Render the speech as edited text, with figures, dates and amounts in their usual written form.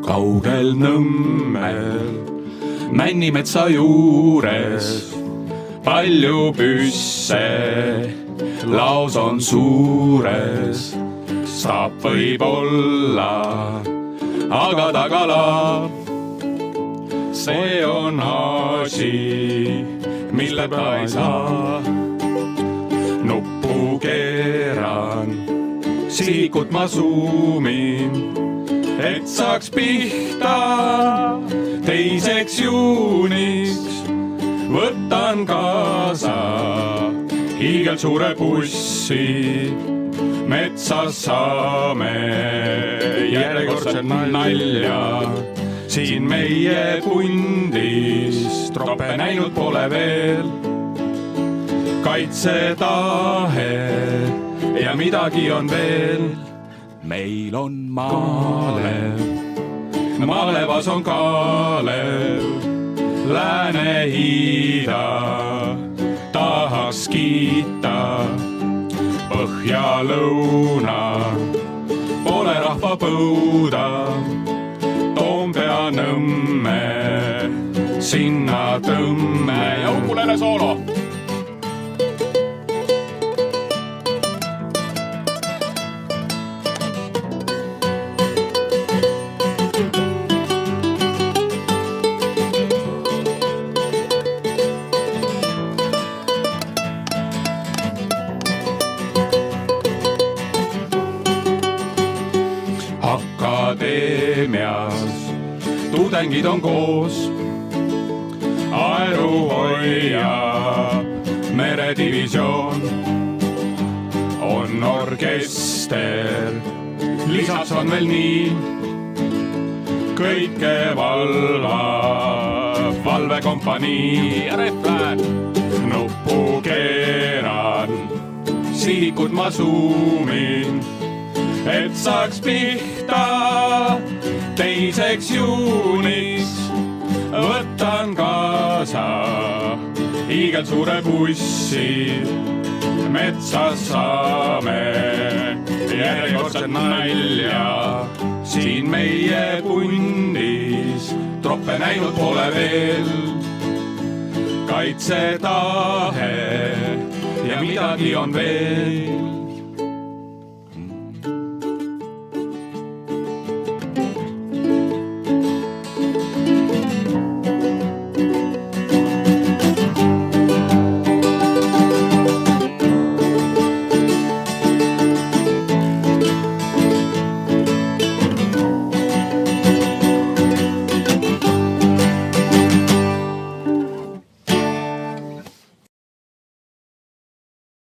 Kaugel Nõmmel Männimetsa juures palju püsse, laos on suures, saab võib-olla, aga tagala. See on asi, milleta ei saa. Nuppu keeran, sihikut ma zoomin, et saaks pihta 2. juuniks. Võtan kaasa hiigelsuure bussi, metsas saame järjekordset nalja. Siin meie pundis troppe näinud pole veel. Kaitsetahe ja midagi on veel. Meil on Malev, malevas on Kalev, Lääne-Ida tahaks kiita. Põhja-lõuna pole rahva põuda, Toompea Nõmme, sinna tõmme. Ja ukulele soolo. Akadeemias tudengid on koos, aeruhoia meredivisioon on orkester, lisaks on veel nii kõike valvav valvekompanii. Ja refrään. Nuppu keeran, sihikut ma zoomin, et saaks pihta 2. juuniks. Võtan kaasa hiigelsuure bussi, metsas saame järjekordset nalja. Siin meie pundis troppe näinud pole veel. Kaitsetahe ja midagi on veel.